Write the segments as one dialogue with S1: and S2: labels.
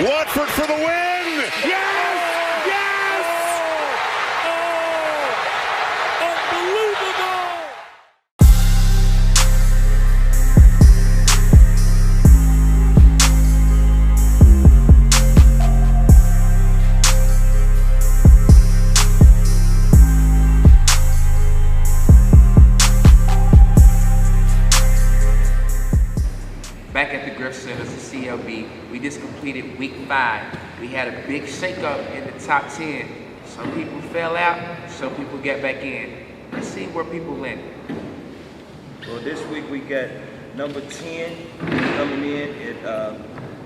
S1: Watford for the win! Yes! Yes!
S2: Oh, unbelievable!
S3: Back at the Griff Center, the CLB, we just completed week 5. We had a big shakeup in the top 10. Some people fell out, some people got back in. Let's see where people landed.
S4: Well, this week we got number 10 coming in.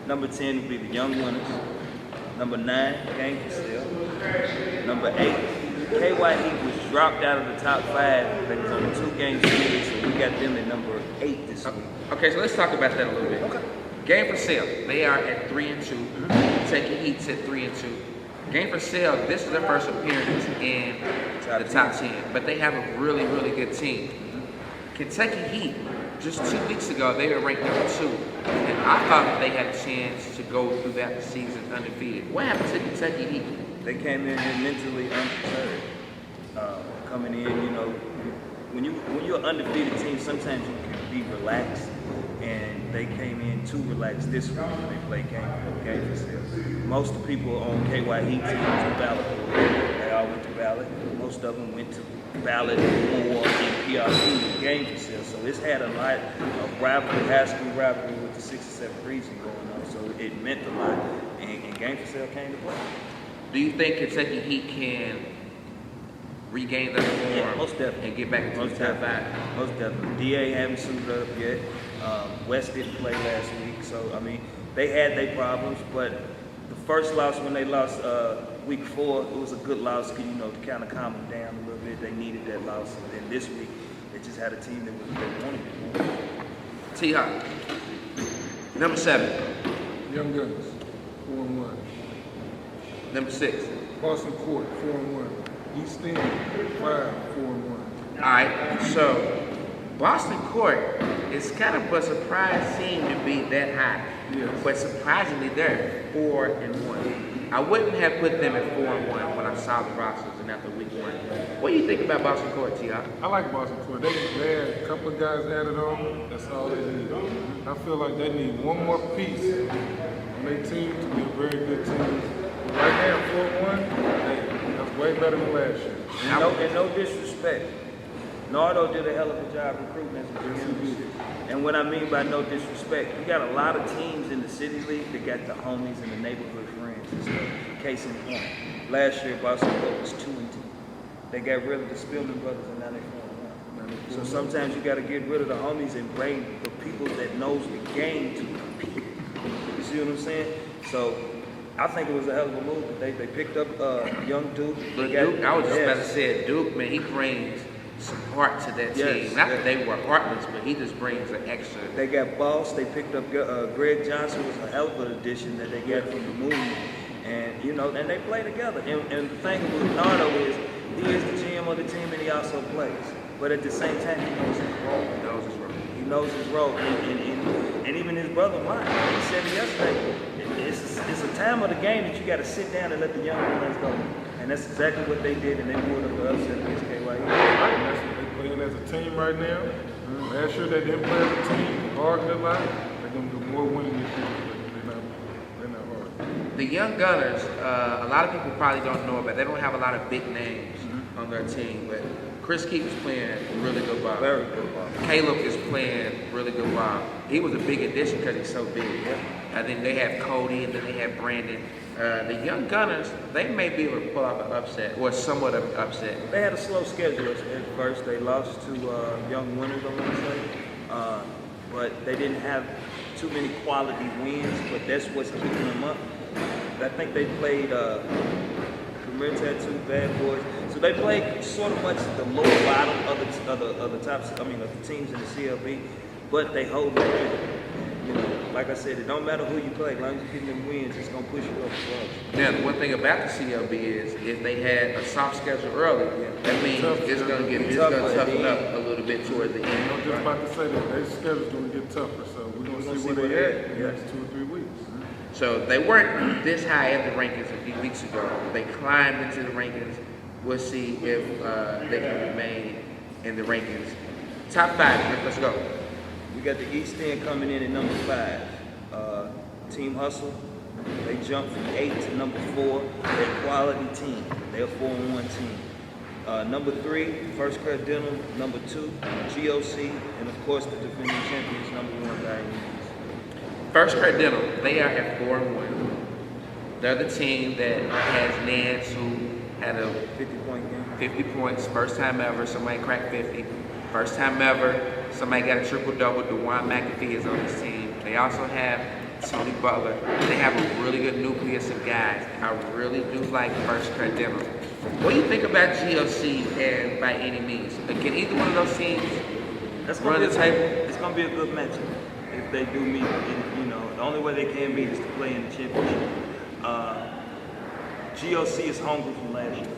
S4: Number 10 will be the Young Winners. Number 9, Game for Sale. Number 8, KY Heat was dropped out of the top 5. They was on a 2-game series, so we got them at number 8 this week.
S3: Okay, so let's talk about that a little bit.
S4: Okay.
S3: Game for Sale, they are at 3-2. Kentucky Heat's at 3-2. Game for Sale, this is their first appearance in the top 10, but they have a really, really good team. Kentucky Heat, just 2 weeks ago, they were ranked number 2, and I thought that they had a chance to go through that season undefeated. What happened to Kentucky Heat?
S4: They came in here mentally unprepared. Coming in, you know, when you're an undefeated team, sometimes you can be relaxed, and they came in too relaxed this week when they played game for Sale. Most of the people on KY Heat teams were ballot. They all went to ballot. Most of them went to ballot or in PRP game for Sale. So it's had a lot of rivalry, high school rivalry with the 67th region going on. So it meant a lot, and game for Sale came to play.
S3: Do you think Kentucky Heat can regain their form
S4: Most definitely.
S3: and get back into the top 5?
S4: Most definitely. DA haven't suited up yet. West didn't play last week, so I mean they had their problems. But the first loss when they lost week 4, it was a good loss, to kind of calm them down a little bit. They needed that loss, and then this week they just had a team that wanted it.
S3: T-Hawk, number 7,
S5: Young Guns, 4-1.
S3: number 6.
S5: Boston Court, 4-1. East End, 5-4-1.
S3: All right, so Boston Court is kind of a surprise team to be that high.
S5: Yes.
S3: But surprisingly, they're 4-1. I wouldn't have put them at 4-1 when I saw the rosters and after week 1. What do you think about Boston Court, T.I.?
S5: I like Boston Court. They had a couple of guys added on. That's all they need. I feel like they need one more piece on their team to be a very good team. But right now, 4-1, hey, that's way better than last year.
S4: And no disrespect, Nardo did a hell of a job recruiting as a GM. And what I mean by no disrespect, you got a lot of teams in the City League that got the homies and the neighborhood friends and stuff. Case in point, last year Boston Court was 2-2. They got rid of the Spillman brothers and now they're 4-1. So sometimes you got to get rid of the homies and bring the people that knows the game to compete. You see what I'm saying? So I think it was a hell of a move. They picked up young Duke.
S3: Look, Duke, I was just about to say, Duke, man, he brings some heart to that team. Not that they were heartless, but he just brings an extra.
S4: They got Boss. They picked up Greg Johnson, was a hell of an addition that they got from the movement. And, and they play together. And the thing with Nardo is, he is the GM of the team and he also plays. But at the same time, he knows his role. He knows his role. And even his brother, Mike, he said it yesterday, it's a time of the game that you got to sit down and let the young ones go. And that's exactly what they did, and they pulled up the upset against KY.
S5: They're playing as a team right now. Last year they didn't play as a team, argued a lot. They're going to do more winning this year. They're not hard.
S3: The Young Gunners, a lot of people probably don't know about. They don't have a lot of big names on their team, but Chris Keith is playing really good ball.
S4: Very good ball.
S3: Caleb is playing really good ball. He was a big addition because he's so big. And then they have Cody, and then they have Brandon. The Young Gunners, they may be able to pull off an upset, or somewhat of an upset.
S4: They had a slow schedule at first. They lost to Young Winners, I want to say. But they didn't have too many quality wins, but that's what's keeping them up. I think they played Premier Tattoo, Bad Boys. So they played sort of much the lower bottom of the teams in the CLB, but they hold their rhythm. Like I said, it don't matter who you play, as long as you get them wins, it's gonna push you up the road.
S3: Now, the one thing about the CLB is if they had a soft schedule early, that means it's gonna toughen up a little bit towards the end.
S5: I'm just about to say that their schedule's gonna get tougher, so we're gonna see where they're at in the next 2 or 3 weeks.
S3: So they weren't this high in the rankings a few weeks ago. They climbed into the rankings. We'll see if they can remain in the rankings. Top 5, Rick, let's go.
S4: We got the East End coming in at number 5. Team Hustle. They jumped from 8 to number 4. They're a quality team. They're a 4-1 team. Number 3, First Credit Dental. Number 2, GOC. And of course, the defending champions, number 1, by any means.
S3: First Credit Dental, they are at 4-1. They're the team that has Nance, who had a
S4: 50-point game.
S3: 50 points, first time ever, somebody cracked 50. First time ever, somebody got a triple-double. DeJuan McAfee is on this team. They also have Tony Butler. They have a really good nucleus of guys. I really do like First Credit Dental. What do you think about GOC and by any means? Can either one of those teams run the table?
S4: It's going to be a good matchup if they do meet. The only way they can meet is to play in the championship. GOC is hungry from last year.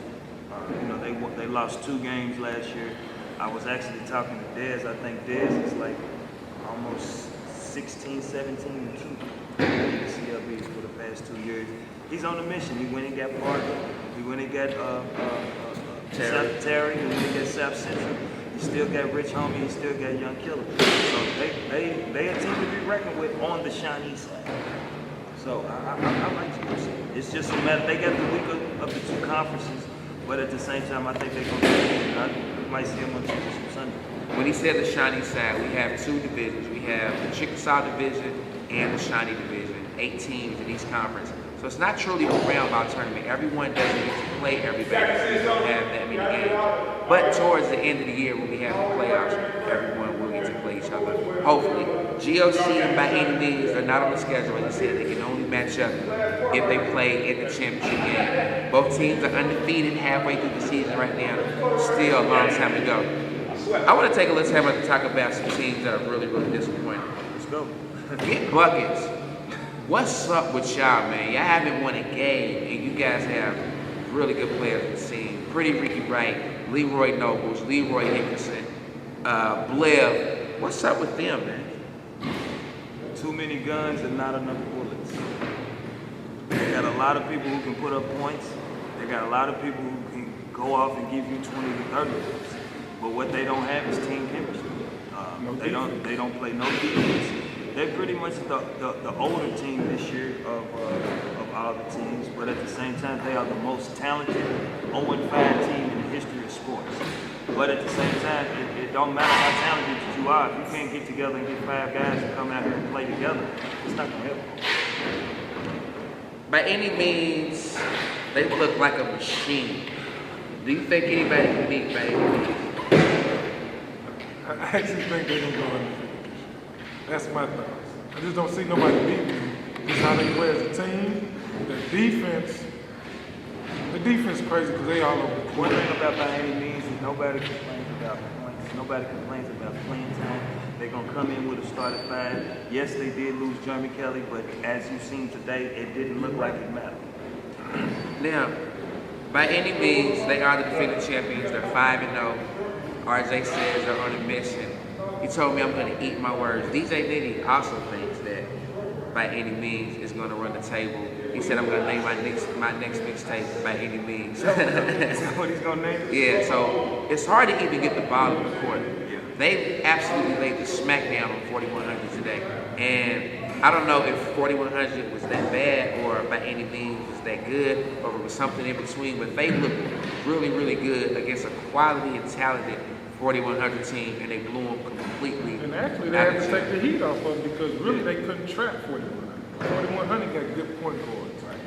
S4: They lost 2 games last year. I was actually talking to Dez. I think Dez is like almost 16, 17, and 2 in the CLB for the past 2 years. He's on a mission. He went and got Parker. He went and got Terry. He went and got South Central. He still got Rich Homie. He still got Young Killer. So they a team to be reckoned with on the Shawnee side. So I like GOC. It's just a matter. They got the weaker of the 2 conferences, but at the same time, I think they're going to. We might see them on Sunday.
S3: When he said the Shawnee side, we have 2 divisions. We have the Chickasaw division and the Shawnee division. 8 teams in each conference. So it's not truly a round-out tournament. Everyone doesn't get to play everybody, so we don't have that many games. But towards the end of the year, when we have the playoffs, everyone will get to play each other. Hopefully. GOC, by any means, they're not on the schedule. As I said, they can only match up if they play in the championship game. Both teams are undefeated halfway through the season right now. Still a long time to go. I want to take a little time to talk about some teams that are really, really disappointing.
S4: Let's go.
S3: Get buckets. What's up with y'all, man? Y'all haven't won a game, and you guys have really good players on the team. Pretty Ricky Wright, Leroy Nobles, Leroy Hickerson, Blev. What's up with them, man?
S4: Too many guns and not enough bullets. They got a lot of people who can put up points. They got a lot of people who can go off and give you 20 to 30 points. But what they don't have is team chemistry. They don't play no defense. They're pretty much the older team this year of all the teams, but at the same time, they are the most talented 0-5 team in the history of sports. But at the same time, it don't matter how talented you are. If you can't get together and get 5 guys to come out here and play together, it's not going to help.
S3: By any means, they look like a machine. Do you think anybody can beat by any means?
S5: I actually think they're going to go undefeated. That's my thoughts. I just don't see nobody beating them. Just how they play as a team. The defense is crazy because they all over the
S4: One
S5: court.
S4: thing about by any means is nobody complains about points. Nobody complains about playing time. They're going to come in with a starting 5. Yes, they did lose Jeremy Kelly, but as you've seen today, it didn't look like it mattered.
S3: Now, by any means, they are the defending champions. They're 5-0. RJ says they're on a mission. He told me I'm going to eat my words. DJ Nitty also thinks that by any means is going to run the table. He said I'm going to name my next mixtape by any means.
S4: Is that what he's going to name it?
S3: Yeah, so it's hard to even get the ball in the court.
S4: Yeah.
S3: They absolutely laid the smackdown on 4100 today. And I don't know if 4100 was that bad or by any means was that good or if it was something in between, but they looked really, really good against a quality and talented 4100 team, and they blew them completely.
S5: And actually, they had to take the heat off of them because really they couldn't trap 4100. 4100 got good point guards. Right.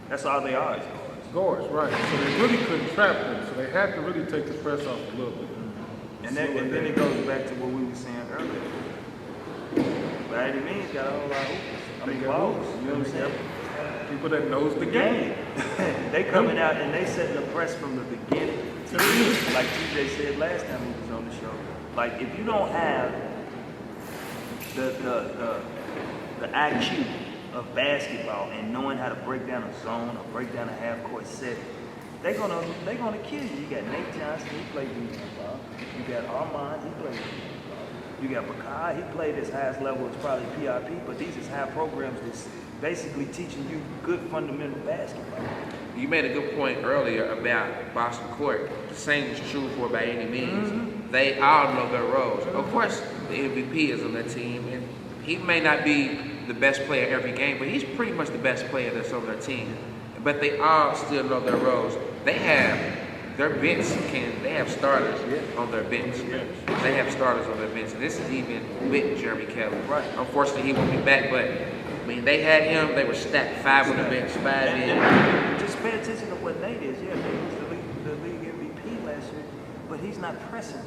S4: That's all they are is guards.
S5: Guards, right. So they really couldn't trap them. So they had to really take the press off a little bit.
S4: And then it goes back to what we were saying earlier. By any means, got a whole lot of hoopers. I mean, balls. You know what I'm saying?
S5: People that knows the game.
S4: They coming out and they setting the press from the beginning. Like TJ said last time he was on the show. Like if you don't have the IQ of basketball and knowing how to break down a zone or break down a half-court set, they're gonna kill you. You got Nate Johnson, he played defense ball. You got Armand, he played defense ball. You got Bakai, he played his highest level is probably PRP, but these is high programs basically teaching you good fundamental basketball.
S3: You made a good point earlier about Boston Court. The same is true for by any means. They all know their roles. Of course, the MVP is on their team, and he may not be the best player every game, but he's pretty much the best player that's on their team. But they all still know their roles. They have their bench they have starters on their bench. They have starters on their bench. And this is even with Jeremy Kelly.
S4: Right.
S3: Unfortunately, he won't be back, but I mean, they had him. They were stacked 5 on the bench, 5 in.
S4: And just pay attention to what Nate is. Yeah, Nate was the league MVP last year, but he's not pressing.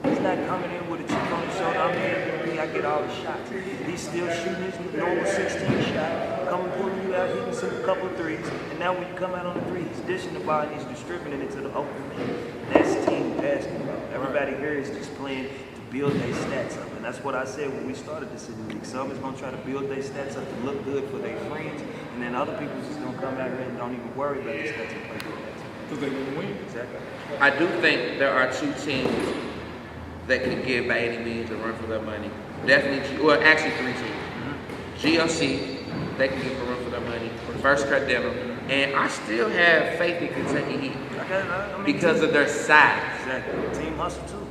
S4: He's not coming in with a chip on his shoulder. I'm the MVP. I get all the shots. He's still shooting his normal 16 shot, coming pulling you out, hitting a couple of threes. And now when you come out on the three, he's dishing the ball and he's distributing it to the open man. That's team basketball. Everybody here is just playing to build their stats up. And that's what I said when we started the City League. Some is going to try to build their stats up to look good for their friends. And then other people just going to come out here and don't even worry about their stats and play good basketball.
S5: Because they didn't win.
S4: Exactly.
S3: I do think there are 2 teams that can give by any means a run for their money. Definitely, well, actually 3 teams. GLC, they can give a run for their money. First Cut Dental. And I still have faith in Kentucky Heat because of their size.
S4: Exactly. Team hustle too.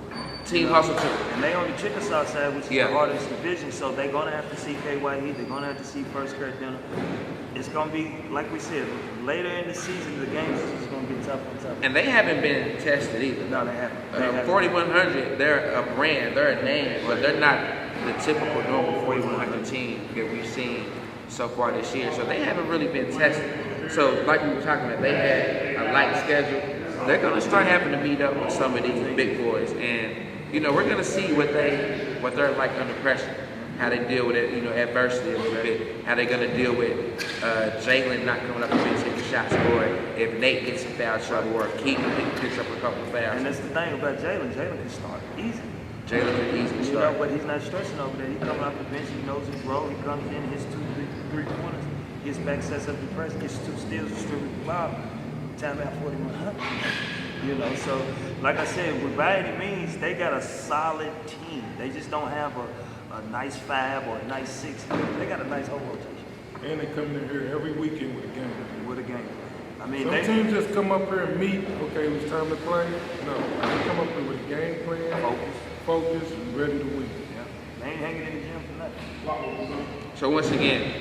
S3: Team hustle too.
S4: And they on the Chickasaw side, which is the hardest division, so they're gonna have to see KY Heat, they're gonna have to see First Cut Dental. It's gonna be, like we said, later in the season, the games is just gonna get tougher and tougher.
S3: And they haven't been tested either.
S4: No, they haven't.
S3: 4100, they're a brand, they're a name, but they're not the typical normal 4100 team that we've seen so far this year. So they haven't really been tested. So like we were talking about, they had a light schedule. They're gonna start having to meet up with some of these big boys, and you know, we're gonna see what they're like under pressure, how they deal with it, you know, adversity a little bit, how they're gonna deal with Jalen not coming up the bench hitting shots, or if Nate gets in foul trouble, or Keegan picks up a couple of fouls.
S4: And that's the thing about Jalen. Jalen can start easy.
S3: Jalen can easily
S4: You
S3: start.
S4: know, but he's not stressing over there. He comes off the bench, he knows his role, he comes in, hits 2, 3 pointers, gets back, sets up the press, gets 2 steals, distributes the ball. Timeout 4100. You know, so like I said, with by any means, they got a solid team. They just don't have a nice 5 or a nice 6. They got a nice whole rotation.
S5: And they come in here every weekend with a game.
S4: With a game. I mean,
S5: Some teams just come up here and meet, okay, it's time to play. No, they come up here with a game plan, focus, and ready to win.
S4: Yeah. They ain't hanging in the gym for nothing.
S3: So once again,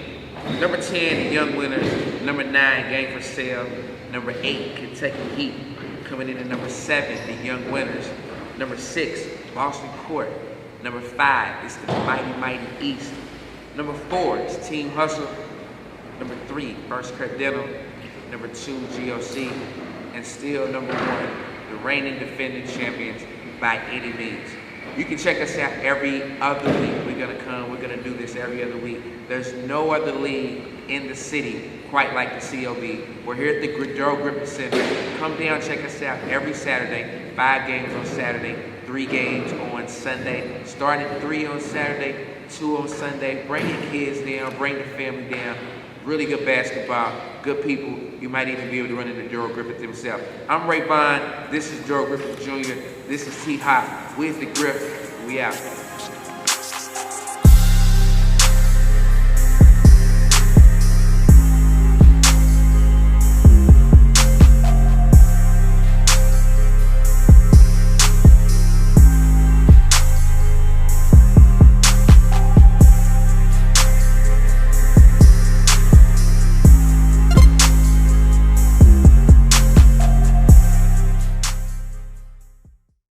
S3: number 10, Young Winners. Number 9, Game for Sale. Number 8, Kentucky Heat. Coming in at number 7, the Young Winners. Number 6, Boston Court. Number 5 is the Mighty East. Number 4 is Team Hustle. Number 3, First Cut Dental. Number 2, GOC. And still number 1, the reigning defending champions by any means. You can check us out every other week. We're gonna do this every other week. There's no other league in the city quite like the CLB. We're here at the Gerald Griffin Center. Come down, check us out every Saturday. 5 games on Saturday, 3 games on Sunday. Start at 3 on Saturday, 2 on Sunday. Bring your kids down, bring the family down. Really good basketball, good people. You might even be able to run into Gerald Griffith himself. I'm Ray Bond. This is Gerald Griffith Jr. This is T-Hop. We're the Griff. We out.